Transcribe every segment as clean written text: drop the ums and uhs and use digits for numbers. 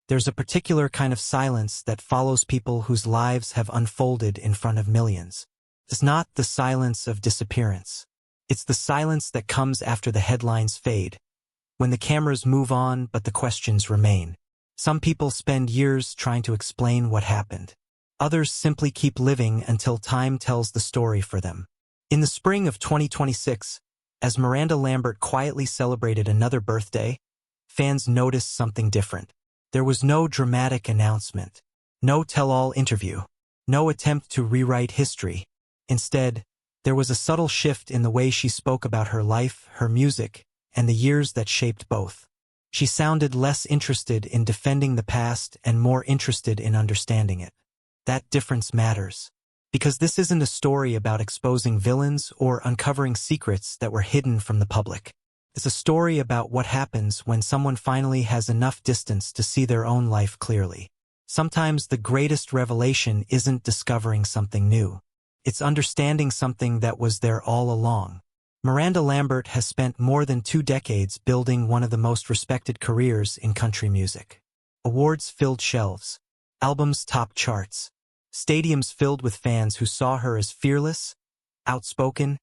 There's a particular kind of silence that follows people whose lives have unfolded in front of millions. It's not the silence of disappearance. It's the silence that comes after the headlines fade, when the cameras move on but the questions remain. Some people spend years trying to explain what happened. Others simply keep living until time tells the story for them. In the spring of 2026, as Miranda Lambert quietly celebrated another birthday, fans noticed something different. There was no dramatic announcement, no tell-all interview, no attempt to rewrite history. Instead, there was a subtle shift in the way she spoke about her life, her music, and the years that shaped both. She sounded less interested in defending the past and more interested in understanding it. That difference matters, because this isn't a story about exposing villains or uncovering secrets that were hidden from the public. It's a story about what happens when someone finally has enough distance to see their own life clearly. Sometimes the greatest revelation isn't discovering something new. It's understanding something that was there all along. Miranda Lambert has spent more than 2 decades building one of the most respected careers in country music. Awards filled shelves, albums topped charts, stadiums filled with fans who saw her as fearless, outspoken,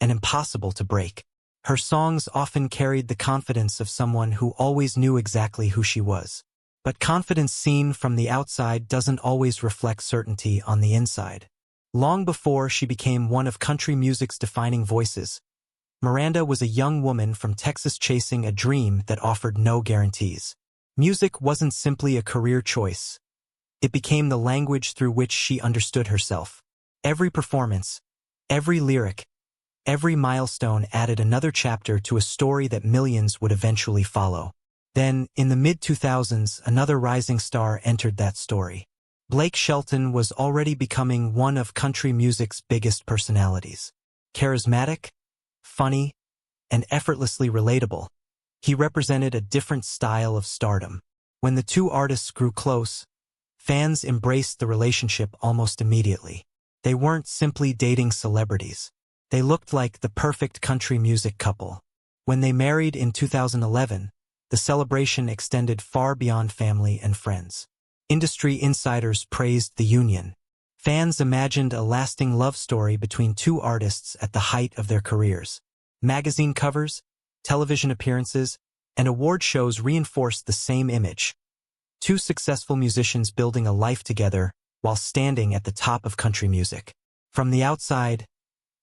and impossible to break. Her songs often carried the confidence of someone who always knew exactly who she was. But confidence seen from the outside doesn't always reflect certainty on the inside. Long before she became one of country music's defining voices, Miranda was a young woman from Texas chasing a dream that offered no guarantees. Music wasn't simply a career choice. It became the language through which she understood herself. Every performance, every lyric, every milestone added another chapter to a story that millions would eventually follow. Then, in the mid-2000s, another rising star entered that story. Shelton was already becoming one of country music's biggest personalities. Charismatic, funny, and effortlessly relatable, he represented a different style of stardom. When the two artists grew close, fans embraced the relationship almost immediately. They weren't simply dating celebrities. They looked like the perfect country music couple. When they married in 2011, the celebration extended far beyond family and friends. Industry insiders praised the union. Fans imagined a lasting love story between two artists at the height of their careers. Magazine covers, television appearances, and award shows reinforced the same image. Two successful musicians building a life together while standing at the top of country music. From the outside,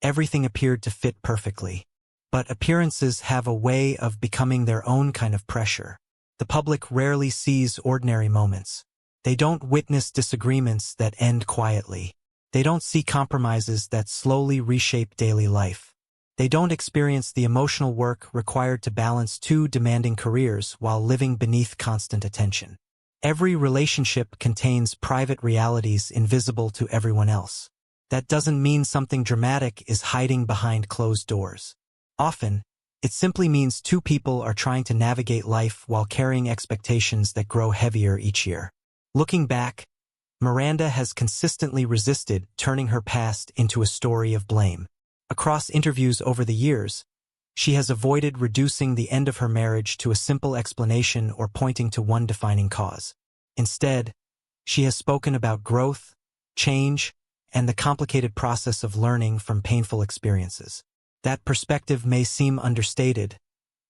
everything appeared to fit perfectly. But appearances have a way of becoming their own kind of pressure. The public rarely sees ordinary moments. They don't witness disagreements that end quietly. They don't see compromises that slowly reshape daily life. They don't experience the emotional work required to balance two demanding careers while living beneath constant attention. Every relationship contains private realities invisible to everyone else. That doesn't mean something dramatic is hiding behind closed doors. Often, it simply means two people are trying to navigate life while carrying expectations that grow heavier each year. Looking back, Miranda has consistently resisted turning her past into a story of blame. Across interviews over the years, she has avoided reducing the end of her marriage to a simple explanation or pointing to one defining cause. Instead, she has spoken about growth, change, and the complicated process of learning from painful experiences. That perspective may seem understated,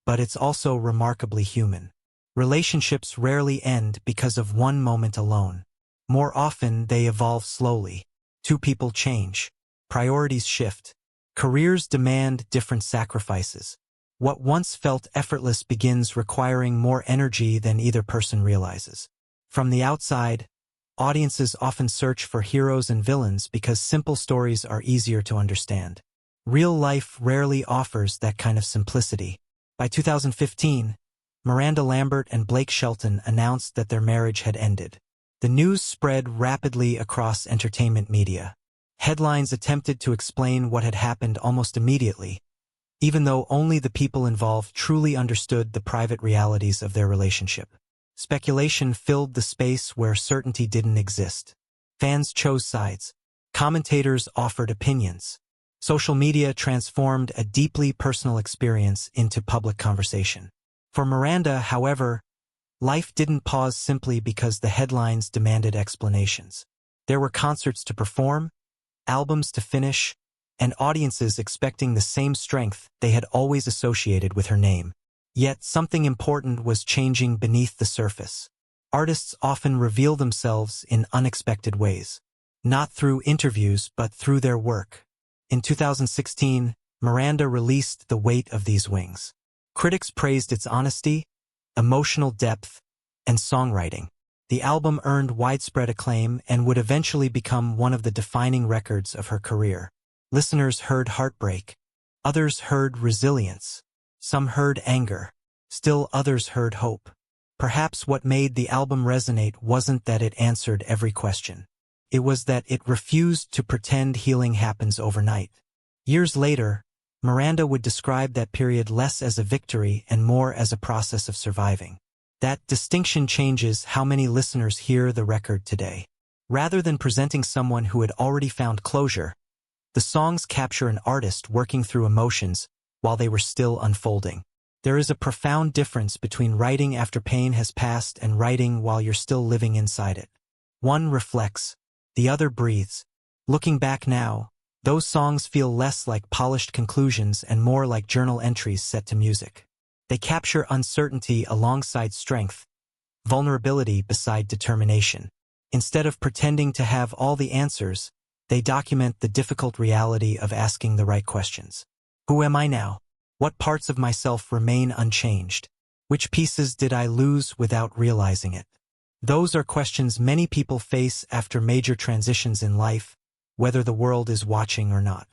but it's also remarkably human. Relationships rarely end because of one moment alone. More often, they evolve slowly. Two people change. Priorities shift. Careers demand different sacrifices. What once felt effortless begins requiring more energy than either person realizes. From the outside, audiences often search for heroes and villains because simple stories are easier to understand. Real life rarely offers that kind of simplicity. By 2015, Miranda Lambert and Shelton announced that their marriage had ended. The news spread rapidly across entertainment media. Headlines attempted to explain what had happened almost immediately, even though only the people involved truly understood the private realities of their relationship. Speculation filled the space where certainty didn't exist. Fans chose sides. Commentators offered opinions. Social media transformed a deeply personal experience into public conversation. For Miranda, however, Life didn't pause simply because the headlines demanded explanations. There were concerts to perform, albums to finish, and audiences expecting the same strength they had always associated with her name. Yet something important was changing beneath the surface. Artists often reveal themselves in unexpected ways, not through interviews but through their work. In 2016, Miranda released The Weight of These Wings. Critics praised its honesty, emotional depth, and songwriting. The album earned widespread acclaim and would eventually become one of the defining records of her career. Listeners heard heartbreak. Others heard resilience. Some heard anger. Still others heard hope. Perhaps what made the album resonate wasn't that it answered every question. It was that it refused to pretend healing happens overnight. Years later, Miranda would describe that period less as a victory and more as a process of surviving. That distinction changes how many listeners hear the record today. Rather than presenting someone who had already found closure, the songs capture an artist working through emotions while they were still unfolding. There is a profound difference between writing after pain has passed and writing while you're still living inside it. One reflects, the other breathes. Looking back now, those songs feel less like polished conclusions and more like journal entries set to music. They capture uncertainty alongside strength, vulnerability beside determination. Instead of pretending to have all the answers, they document the difficult reality of asking the right questions. Who am I now? What parts of myself remain unchanged? Which pieces did I lose without realizing it? Those are questions many people face after major transitions in life, whether the world is watching or not.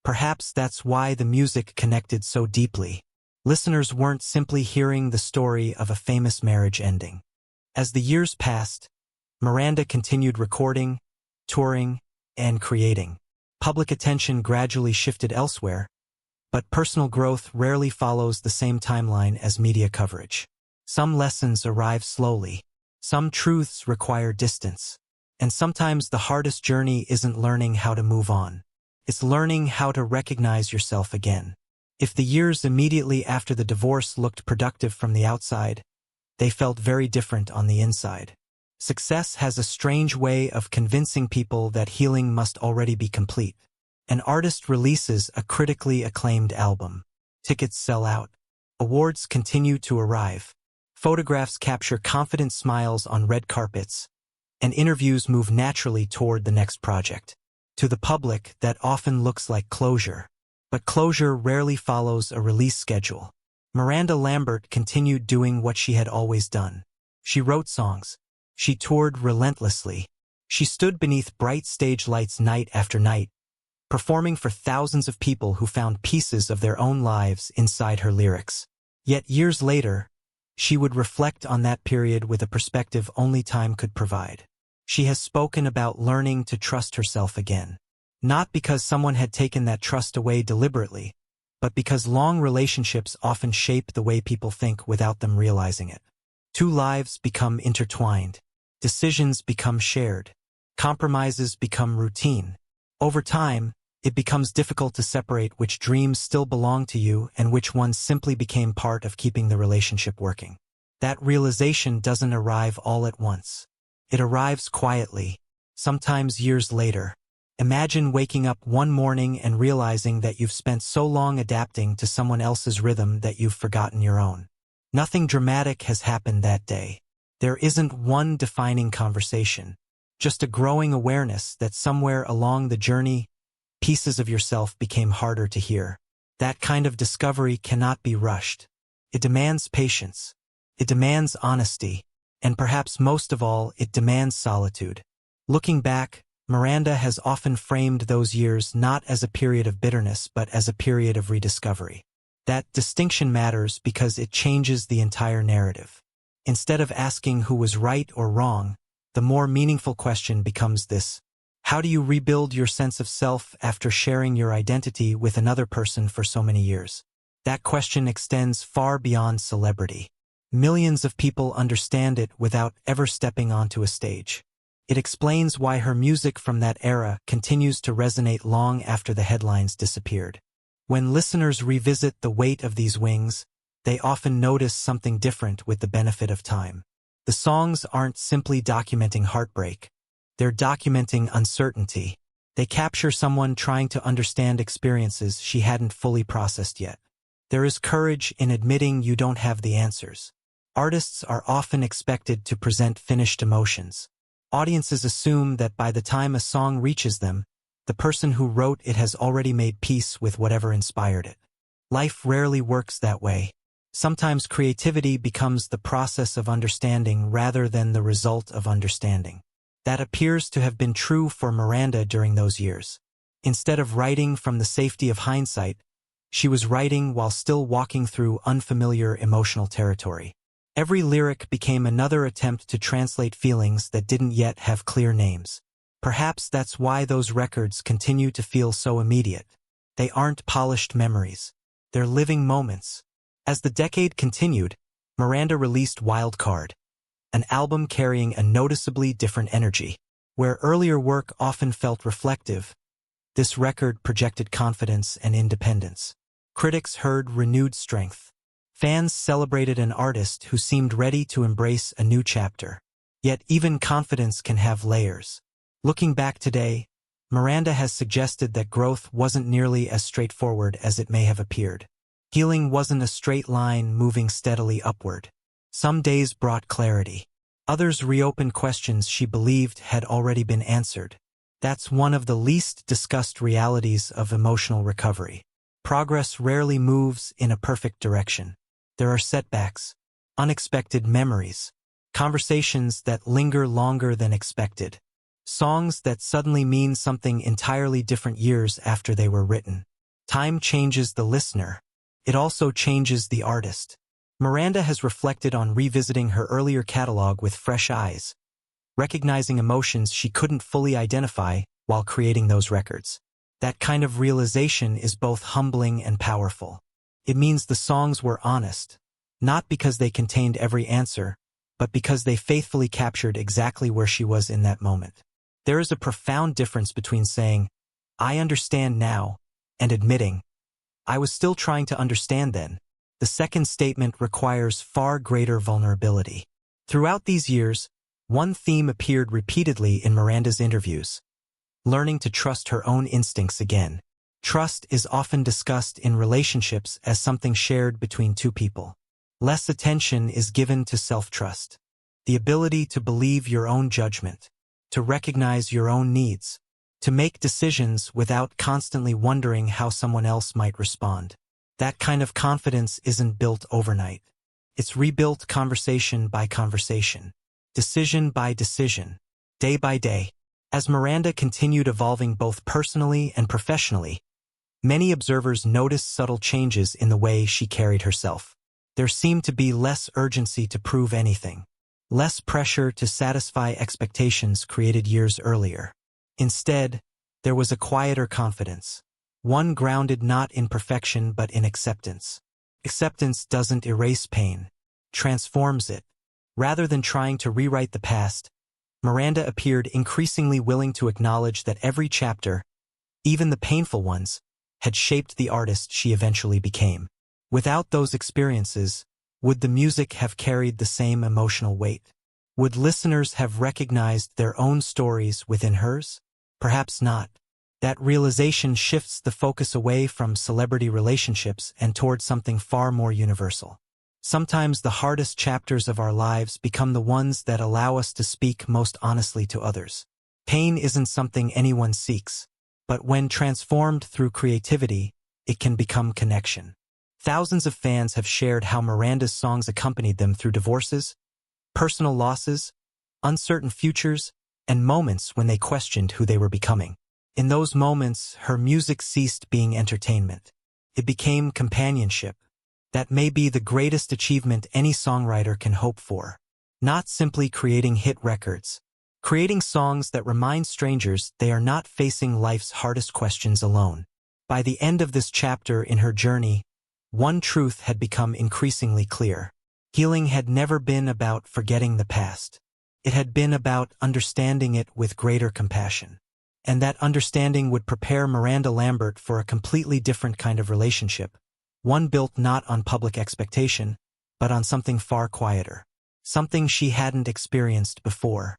Perhaps that's why the music connected so deeply. Listeners weren't simply hearing the story of a famous marriage ending. As the years passed, Miranda continued recording, touring, and creating. Public attention gradually shifted elsewhere, but personal growth rarely follows the same timeline as media coverage. Some lessons arrive slowly. Some truths require distance. And sometimes the hardest journey isn't learning how to move on. It's learning how to recognize yourself again. If the years immediately after the divorce looked productive from the outside, they felt very different on the inside. Success has a strange way of convincing people that healing must already be complete. An artist releases a critically acclaimed album. Tickets sell out. Awards continue to arrive. Photographs capture confident smiles on red carpets, and interviews move naturally toward the next project. To the public, that often looks like closure. But closure rarely follows a release schedule. Miranda Lambert continued doing what she had always done. She wrote songs. She toured relentlessly. She stood beneath bright stage lights night after night, performing for thousands of people who found pieces of their own lives inside her lyrics. Yet years later, she would reflect on that period with a perspective only time could provide. She has spoken about learning to trust herself again. Not because someone had taken that trust away deliberately, but because long relationships often shape the way people think without them realizing it. Two lives become intertwined. Decisions become shared. Compromises become routine. Over time, it becomes difficult to separate which dreams still belong to you and which ones simply became part of keeping the relationship working. That realization doesn't arrive all at once. It arrives quietly, sometimes years later. Imagine waking up one morning and realizing that you've spent so long adapting to someone else's rhythm that you've forgotten your own. Nothing dramatic has happened that day. There isn't one defining conversation, just a growing awareness that somewhere along the journey, pieces of yourself became harder to hear. That kind of discovery cannot be rushed. It demands patience. It demands honesty. And perhaps most of all, it demands solitude. Looking back, Miranda has often framed those years not as a period of bitterness but as a period of rediscovery. That distinction matters because it changes the entire narrative. Instead of asking who was right or wrong, the more meaningful question becomes this: how do you rebuild your sense of self after sharing your identity with another person for so many years? That question extends far beyond celebrity. Millions of people understand it without ever stepping onto a stage. It explains why her music from that era continues to resonate long after the headlines disappeared. When listeners revisit The Weight of These Wings, they often notice something different with the benefit of time. The songs aren't simply documenting heartbreak. They're documenting uncertainty. They capture someone trying to understand experiences she hadn't fully processed yet. There is courage in admitting you don't have the answers. Artists are often expected to present finished emotions. Audiences assume that by the time a song reaches them, the person who wrote it has already made peace with whatever inspired it. Life rarely works that way. Sometimes creativity becomes the process of understanding rather than the result of understanding. That appears to have been true for Miranda during those years. Instead of writing from the safety of hindsight, she was writing while still walking through unfamiliar emotional territory. Every lyric became another attempt to translate feelings that didn't yet have clear names. Perhaps that's why those records continue to feel so immediate. They aren't polished memories. They're living moments. As the decade continued, Miranda released Wild Card, an album carrying a noticeably different energy. Where earlier work often felt reflective, this record projected confidence and independence. Critics heard renewed strength. Fans celebrated an artist who seemed ready to embrace a new chapter. Yet even confidence can have layers. Looking back today, Miranda has suggested that growth wasn't nearly as straightforward as it may have appeared. Healing wasn't a straight line moving steadily upward. Some days brought clarity. Others reopened questions she believed had already been answered. That's one of the least discussed realities of emotional recovery. Progress rarely moves in a perfect direction. There are setbacks, unexpected memories, conversations that linger longer than expected, songs that suddenly mean something entirely different years after they were written. Time changes the listener. It also changes the artist. Miranda has reflected on revisiting her earlier catalog with fresh eyes, recognizing emotions she couldn't fully identify while creating those records. That kind of realization is both humbling and powerful. It means the songs were honest, not because they contained every answer, but because they faithfully captured exactly where she was in that moment. There is a profound difference between saying, "I understand now," and admitting, "I was still trying to understand then." The second statement requires far greater vulnerability. Throughout these years, one theme appeared repeatedly in Miranda's interviews: learning to trust her own instincts again. Trust is often discussed in relationships as something shared between two people. Less attention is given to self-trust, the ability to believe your own judgment, to recognize your own needs, to make decisions without constantly wondering how someone else might respond. That kind of confidence isn't built overnight. It's rebuilt conversation by conversation, decision by decision, day by day. As Miranda continued evolving both personally and professionally, many observers noticed subtle changes in the way she carried herself. There seemed to be less urgency to prove anything, less pressure to satisfy expectations created years earlier. Instead, there was a quieter confidence, one grounded not in perfection but in acceptance. Acceptance doesn't erase pain, transforms it. Rather than trying to rewrite the past, Miranda appeared increasingly willing to acknowledge that every chapter, even the painful ones, had shaped the artist she eventually became. Without those experiences, would the music have carried the same emotional weight? Would listeners have recognized their own stories within hers? Perhaps not. That realization shifts the focus away from celebrity relationships and toward something far more universal. Sometimes the hardest chapters of our lives become the ones that allow us to speak most honestly to others. Pain isn't something anyone seeks, but when transformed through creativity, it can become connection. Thousands of fans have shared how Miranda's songs accompanied them through divorces, personal losses, uncertain futures, and moments when they questioned who they were becoming. In those moments, her music ceased being entertainment. It became companionship. That may be the greatest achievement any songwriter can hope for. Not simply creating hit records. Creating songs that remind strangers they are not facing life's hardest questions alone. By the end of this chapter in her journey, one truth had become increasingly clear. Healing had never been about forgetting the past. It had been about understanding it with greater compassion. And that understanding would prepare Miranda Lambert for a completely different kind of relationship, one built not on public expectation, but on something far quieter. something she hadn't experienced before.